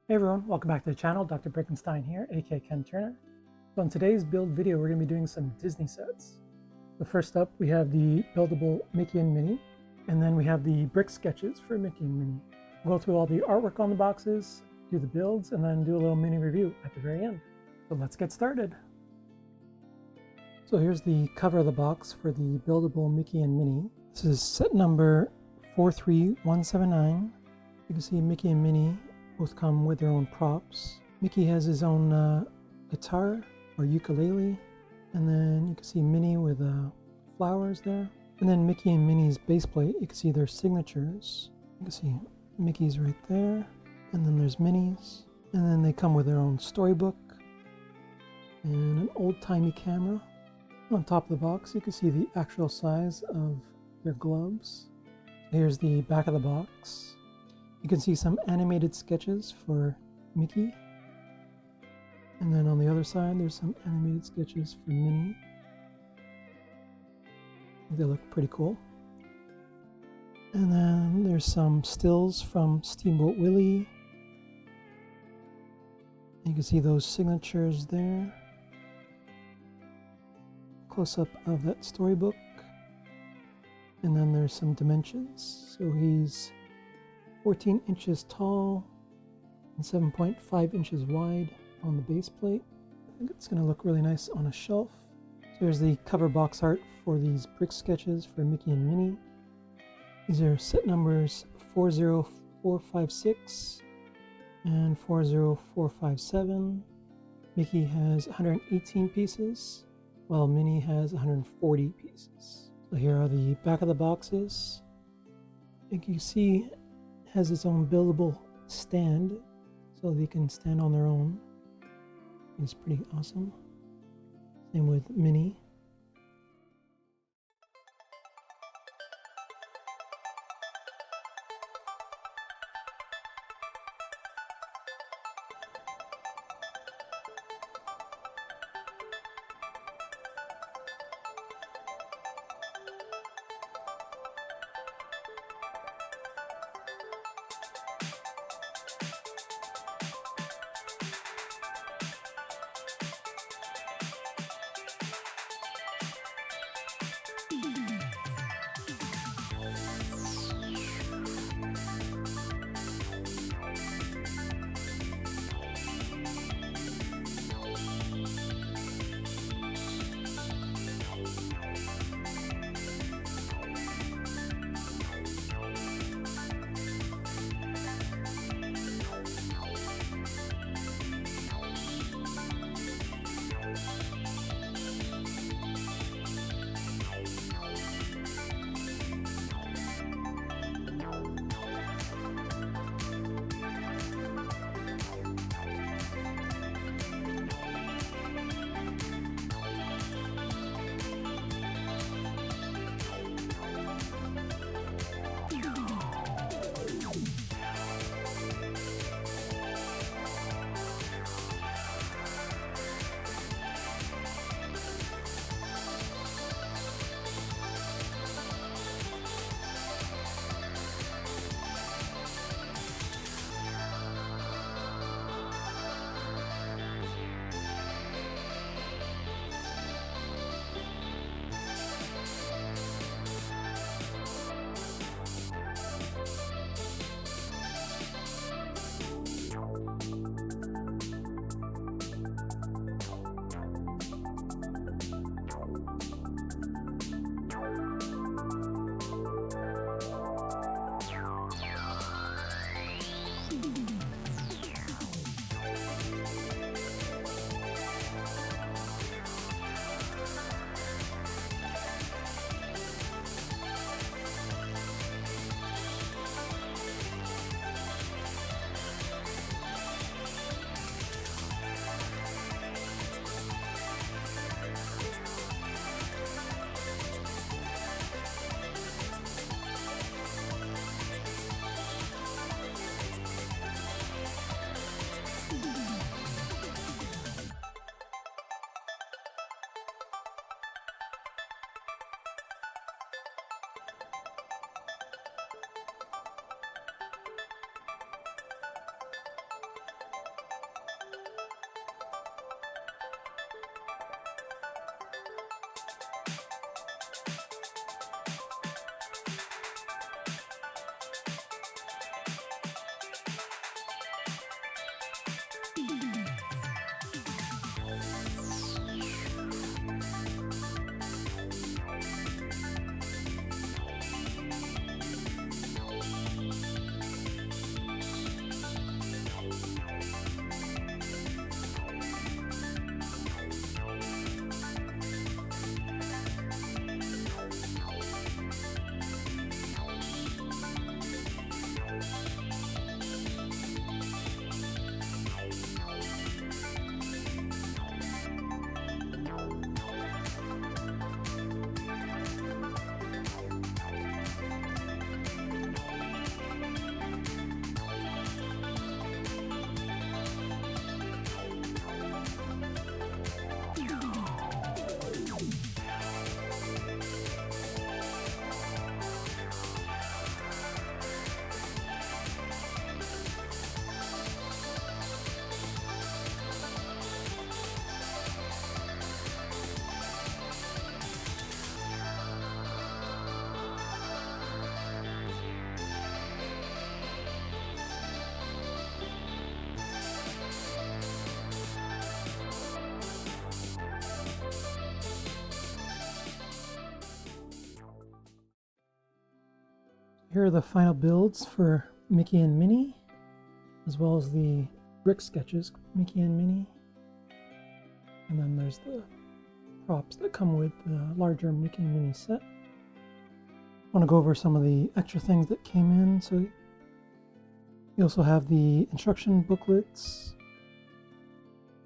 Hey everyone, welcome back to the channel. Dr. Brickenstein here, aka Ken Turner. So in today's build video, we're going to be doing some Disney sets. So first up, we have the buildable Mickey and Minnie, and then we have the Bricksketches for Mickey and Minnie. We'll go through all the artwork on the boxes, do the builds, and then do a little mini review at the very end. So let's get started. So here's the cover of the box for the buildable Mickey and Minnie. This is set number 43179. You can see Mickey and Minnie both come with their own props. Mickey has his own guitar or ukulele, and then you can see Minnie with flowers there. And then Mickey and Minnie's base plate, you can see their signatures. You can see Mickey's right there, and then there's Minnie's. And then they come with their own storybook and an old-timey camera. On top of the box, you can see the actual size of their gloves. Here's the back of the box. You can see some animated sketches for Mickey. And then on the other side, there's some animated sketches for Minnie. They look pretty cool. And then there's some stills from Steamboat Willie. You can see those signatures there. Close-up of that storybook. And then there's some dimensions. So he's 14 inches tall and 7.5 inches wide on the base plate. I think it's going to look really nice on a shelf. So here's the cover box art for these Bricksketches for Mickey and Minnie. These are set numbers 40456 and 40457. Mickey has 118 pieces, while Minnie has 140 pieces. So here are the back of the boxes. I think you see has its own buildable stand, so they can stand on their own. It's pretty awesome. Same with Minnie. Here are the final builds for Mickey and Minnie, as well as the Bricksketches Mickey and Minnie. And then there's the props that come with the larger Mickey and Minnie set. I want to go over some of the extra things that came in. So you also have the instruction booklets,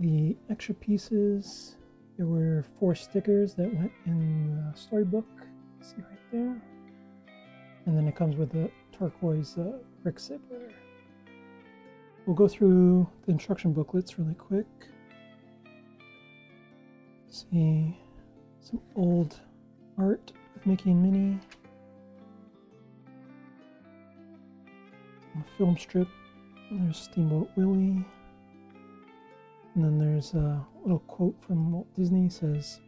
the extra pieces. There were 4 stickers that went in the storybook. See right there. And then it comes with the turquoise brick separator. We'll go through the instruction booklets really quick. See some old art of Mickey and Minnie. A film strip. And there's Steamboat Willie. And then there's a little quote from Walt Disney. It says,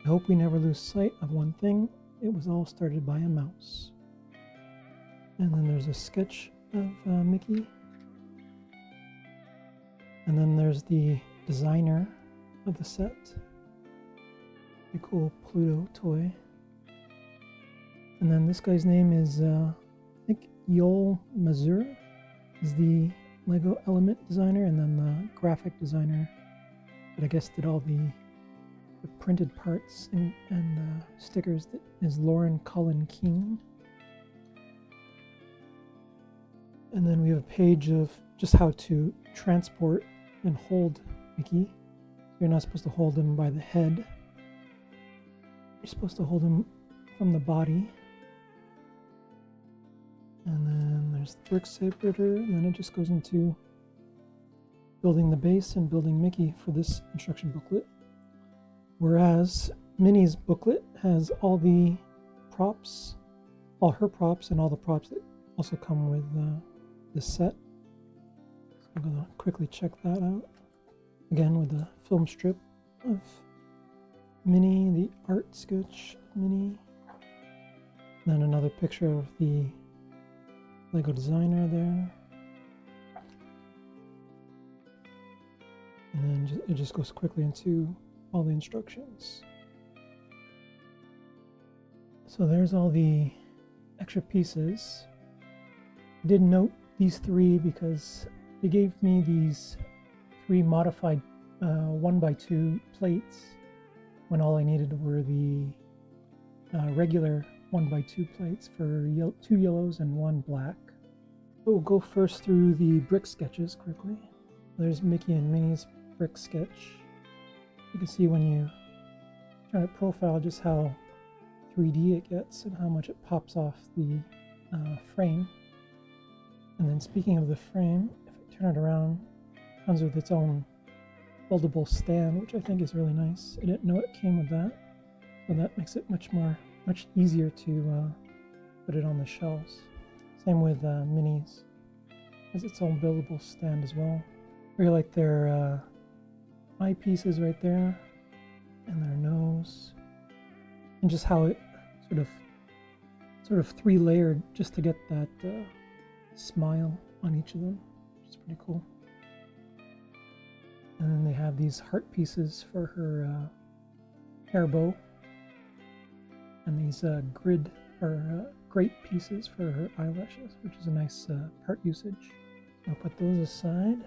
"I hope we never lose sight of one thing. It was all started by a mouse." And then there's a sketch of Mickey. And then there's the designer of the set. Pretty cool Pluto toy. And then this guy's name is, I think, Yoel Mazur is the Lego element designer, and then the graphic designer that I guess did all the printed parts and stickers that is Lauren Cullen King. And then we have a page of just how to transport and hold Mickey. You're not supposed to hold him by the head. You're supposed to hold him from the body. And then there's the brick separator, and then it just goes into building the base and building Mickey for this instruction booklet. Whereas Minnie's booklet has all the props, all her props, and all the props that also come with the set. So I'm going to quickly check that out. Again, with the film strip of Minnie, the art sketch of Minnie. Then another picture of the Lego designer there. And then it just goes quickly into all the instructions. So there's all the extra pieces. I did note these 3 because they gave me these 3 modified 1x2 plates when all I needed were the regular 1x2 plates for 2 yellows and 1 black. So we'll go first through the brick sketches quickly. There's Mickey and Minnie's brick sketch. You can see when you try to profile just how 3D it gets and how much it pops off the frame. And then speaking of the frame, if I turn it around, it comes with its own buildable stand, which I think is really nice. I didn't know it came with that, so that makes it much easier to put it on the shelves. Same with Minnie's, has its own buildable stand as well. Really like their eyepieces right there, and their nose, and just how it sort of 3-layered just to get that smile on each of them, which is pretty cool. And then they have these heart pieces for her hair bow, and these grate pieces for her eyelashes, which is a nice part usage. I'll put those aside.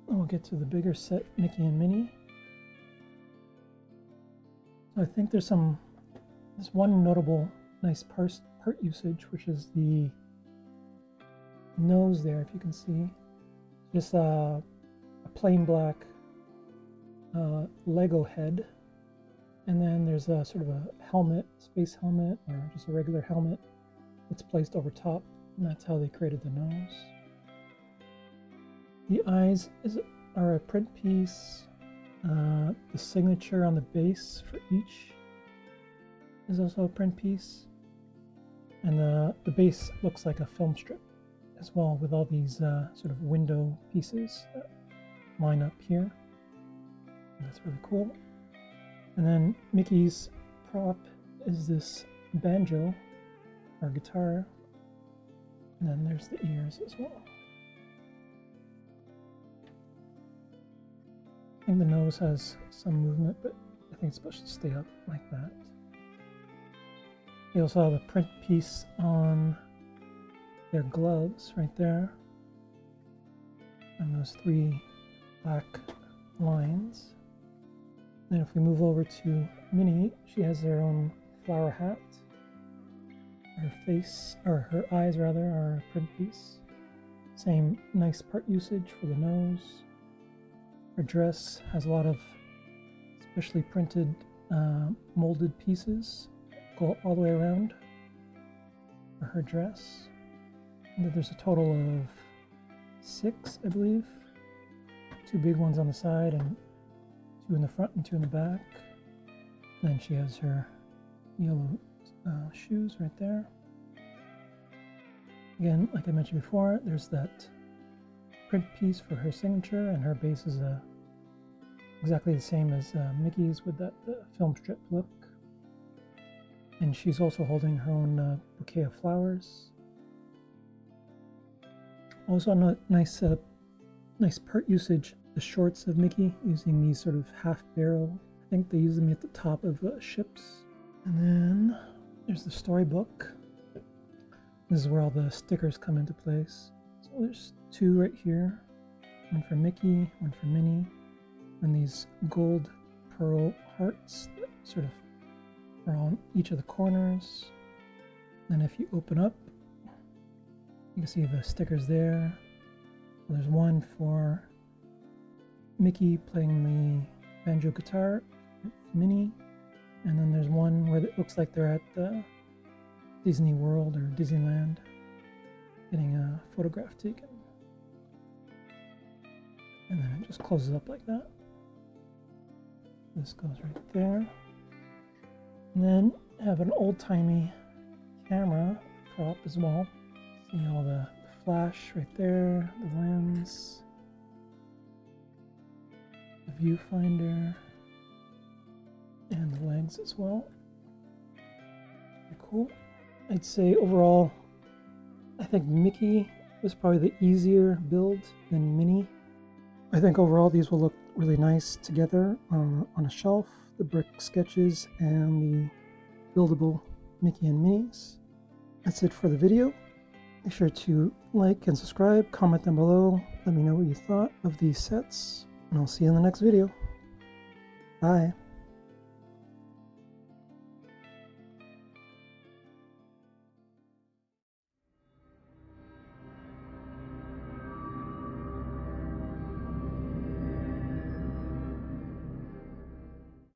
And we'll get to the bigger set, Mickey and Minnie. So I think there's one notable nice part usage, which is the nose there, if you can see. Just a plain black Lego head, and then there's a sort of a helmet, space helmet, or just a regular helmet that's placed over top, and that's how they created the nose. The eyes are a print piece. The signature on the base for each is also a print piece, and the base looks like a film strip as well, with all these sort of window pieces that line up here. That's really cool. And then Mickey's prop is this banjo or guitar, and then there's the ears as well. I think the nose has some movement, but I think it's supposed to stay up like that. They also have a print piece on their gloves right there, and those 3 black lines. Then if we move over to Minnie, she has their own flower hat. Her face, or her eyes rather, are a print piece. Same nice part usage for the nose. Her dress has a lot of specially printed molded pieces go all the way around for her dress. And then there's a total of 6, I believe. 2 big ones on the side and 2 in the front and 2 in the back. And then she has her yellow shoes right there. Again, like I mentioned before, there's that print piece for her signature, and her base is exactly the same as Mickey's with that film strip look. And she's also holding her own bouquet of flowers. Also, a nice part usage, the shorts of Mickey, using these sort of half barrel. I think they use them at the top of ships. And then there's the storybook. This is where all the stickers come into place. So there's 2 right here. One for Mickey, one for Minnie. And these gold pearl hearts that sort of are on each of the corners. Then if you open up, you can see the stickers there. There's one for Mickey playing the banjo guitar with Minnie. And then there's one where it looks like they're at Disney World or Disneyland getting a photograph taken. And then it just closes up like that. This goes right there. And then have an old-timey camera prop as well. See all the flash right there, the lens, the viewfinder, and the legs as well. Pretty cool. I'd say overall, I think Mickey was probably the easier build than Minnie. I think overall these will look really nice together on a shelf, the Bricksketches and the Buildable Mickey and Minnies. That's it for the video. Make sure to like and subscribe, comment down below, let me know what you thought of these sets, and I'll see you in the next video. Bye.